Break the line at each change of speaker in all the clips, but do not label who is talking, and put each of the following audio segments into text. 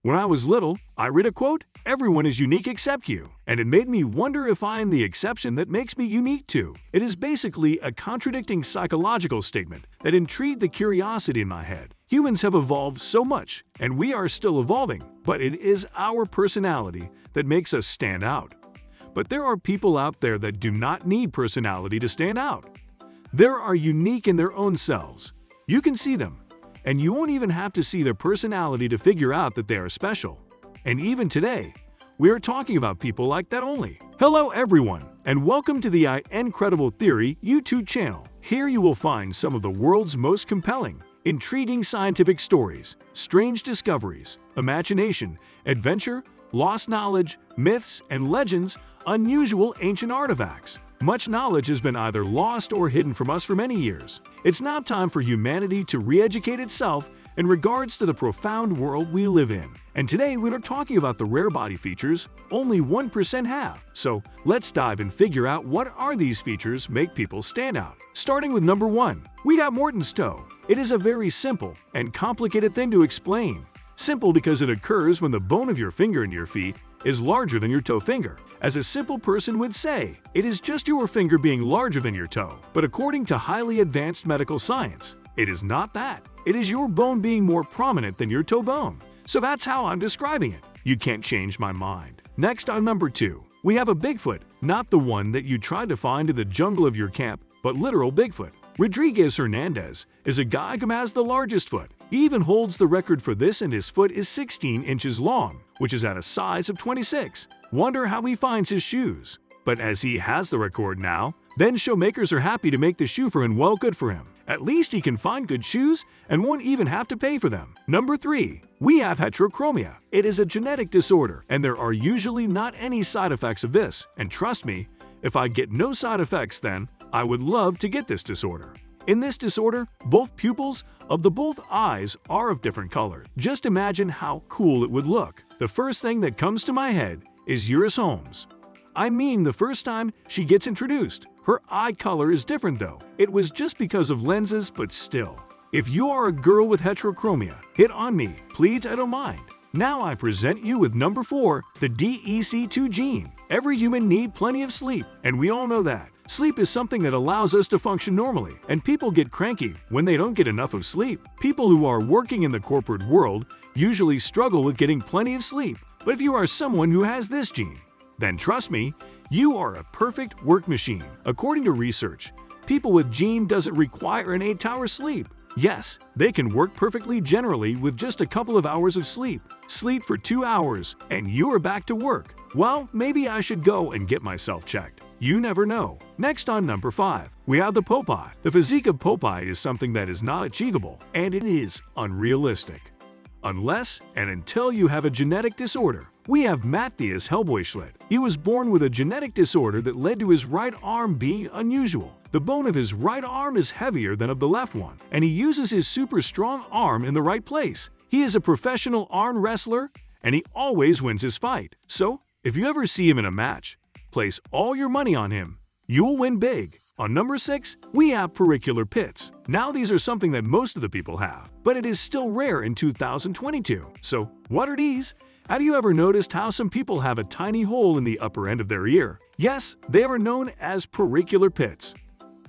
When I was little, I read a quote, "Everyone is unique except you," and it made me wonder if I am the exception that makes me unique too. It is basically a contradicting psychological statement that intrigued the curiosity in my head. Humans have evolved so much, and we are still evolving, but it is our personality that makes us stand out. But there are people out there that do not need personality to stand out. They are unique in their own selves. You can see them, and you won't even have to see their personality to figure out that they are special. And even today, we are talking about people like that only. Hello everyone, and welcome to the Incredible Theory YouTube channel. Here you will find some of the world's most compelling, intriguing scientific stories, strange discoveries, imagination, adventure, lost knowledge, myths and legends, unusual ancient artifacts. Much knowledge has been either lost or hidden from us for many years. It's now time for humanity to re-educate itself in regards to the profound world we live in. And today we are talking about the rare body features only 1% have. So let's dive and figure out what are these features make people stand out. Starting with number 1, we got Morton's Toe. It is a very simple and complicated thing to explain. Simple because it occurs when the bone of your finger in your feet is larger than your toe finger. As a simple person would say, it is just your finger being larger than your toe. But according to highly advanced medical science, it is not that. It is your bone being more prominent than your toe bone. So that's how I'm describing it. You can't change my mind. Next on number 2, we have a Bigfoot, not the one that you tried to find in the jungle of your camp, but literal Bigfoot. Rodriguez Hernandez is a guy who has the largest foot. He even holds the record for this, and his foot is 16 inches long, which is at a size of 26. Wonder how he finds his shoes. But as he has the record now, then show makers are happy to make the shoe for him. Well, good for him. At least he can find good shoes and won't even have to pay for them. Number 3, we have Heterochromia. It is a genetic disorder, and there are usually not any side effects of this. And trust me, if I get no side effects, then I would love to get this disorder. In this disorder, both pupils of the both eyes are of different colors. Just imagine how cool it would look. The first thing that comes to my head is Iris Holmes. I mean, the first time she gets introduced, her eye color is different though. It was just because of lenses, but still. If you are a girl with heterochromia, hit on me, please, I don't mind. Now I present you with number 4, the DEC2 gene. Every human needs plenty of sleep, and we all know that. Sleep is something that allows us to function normally, and people get cranky when they don't get enough of sleep. People who are working in the corporate world usually struggle with getting plenty of sleep. But if you are someone who has this gene, then trust me, you are a perfect work machine. According to research, people with gene doesn't require an 8-hour sleep. Yes, they can work perfectly generally with just a couple of hours of sleep. Sleep for 2 hours, and you are back to work. Well, maybe I should go and get myself checked. You never know. Next on number 5, we have the Popeye. The physique of Popeye is something that is not achievable, and it is unrealistic. Unless and until you have a genetic disorder. We have Matthias Hellboy. He was born with a genetic disorder that led to his right arm being unusual. The bone of his right arm is heavier than of the left one, and he uses his super strong arm in the right place. He is a professional arm wrestler, and he always wins his fight. So, if you ever see him in a match, place all your money on him. You will win big. On number 6, we have pericular pits. Now these are something that most of the people have, but it is still rare in 2022. So, what are these? Have you ever noticed how some people have a tiny hole in the upper end of their ear? Yes, they are known as pericular pits.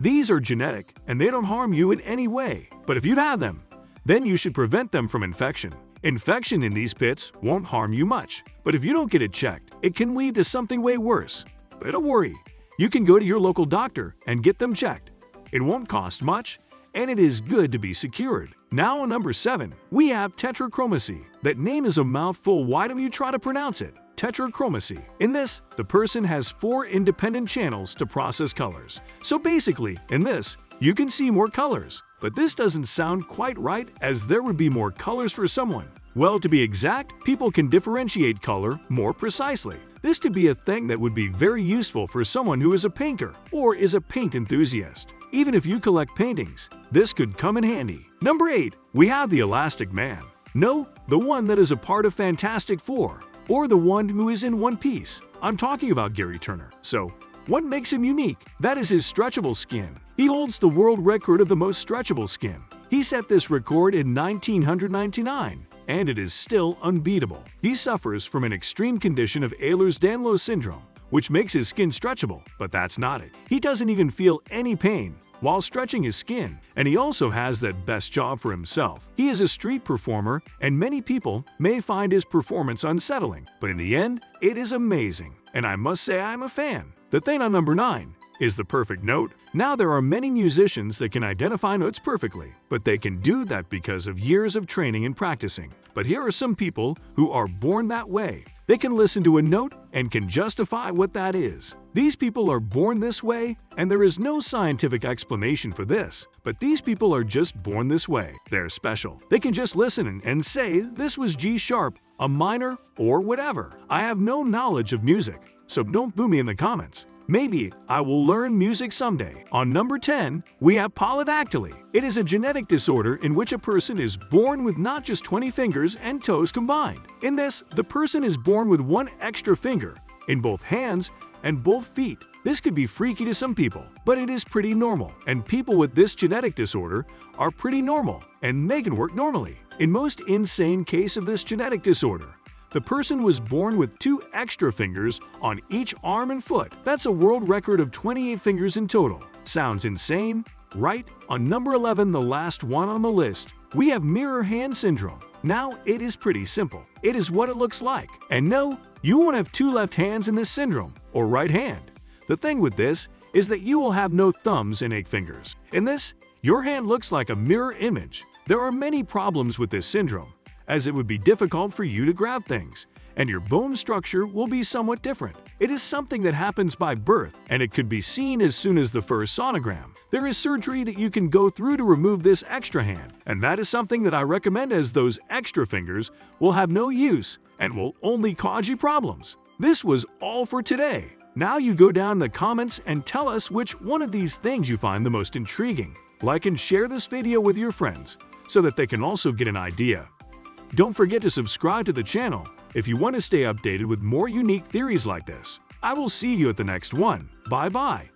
These are genetic, and they don't harm you in any way. But if you have them, then you should prevent them from infection. Infection in these pits won't harm you much, but if you don't get it checked, it can lead to something way worse. But don't worry, you can go to your local doctor and get them checked. It won't cost much, and it is good to be secured. Now on number 7, we have Tetrachromacy. That name is a mouthful. Why don't you try to pronounce it? Tetrachromacy. In this, the person has 4 independent channels to process colors. So basically, in this, you can see more colors. But this doesn't sound quite right, as there would be more colors for someone. Well, to be exact, people can differentiate color more precisely. This could be a thing that would be very useful for someone who is a painter or is a paint enthusiast. Even if you collect paintings, this could come in handy. Number 8, we have the Elastic Man. No, the one that is a part of Fantastic Four, or the one who is in One Piece. I'm talking about Gary Turner. So, what makes him unique? That is his stretchable skin. He holds the world record of the most stretchable skin. He set this record in 1999. and it is still unbeatable. He suffers from an extreme condition of Ehlers-Danlos syndrome, which makes his skin stretchable, but that's not it. He doesn't even feel any pain while stretching his skin, and he also has that best job for himself. He is a street performer, and many people may find his performance unsettling, but in the end, it is amazing, and I must say I'm a fan. The thing on number 9 is the perfect note. Now there are many musicians that can identify notes perfectly, but they can do that because of years of training and practicing. But here are some people who are born that way. They can listen to a note and can justify what that is. These people are born this way, and there is no scientific explanation for this. But these people are just born this way. They're special. They can just listen and say, this was G sharp, a minor, or whatever. I have no knowledge of music, so don't boo me in the comments. Maybe I will learn music someday. On number 10, we have polydactyly. It is a genetic disorder in which a person is born with not just 20 fingers and toes combined. In this, the person is born with one extra finger in both hands and both feet. This could be freaky to some people, but it is pretty normal, and people with this genetic disorder are pretty normal, and they can work normally. In most insane case of this genetic disorder, the person was born with 2 extra fingers on each arm and foot. That's a world record of 28 fingers in total. Sounds insane, right? On number 11, the last one on the list, we have mirror hand syndrome. Now, it is pretty simple. It is what it looks like. And no, you won't have 2 left hands in this syndrome, or right hand. The thing with this is that you will have no thumbs and 8 fingers. In this, your hand looks like a mirror image. There are many problems with this syndrome, as it would be difficult for you to grab things, and your bone structure will be somewhat different. It is something that happens by birth, and it could be seen as soon as the first sonogram. There is surgery that you can go through to remove this extra hand, and that is something that I recommend, as those extra fingers will have no use and will only cause you problems. This was all for today. Now you go down in the comments and tell us which one of these things you find the most intriguing. Like and share this video with your friends so that they can also get an idea. Don't forget to subscribe to the channel if you want to stay updated with more unique theories like this. I will see you at the next one. Bye-bye.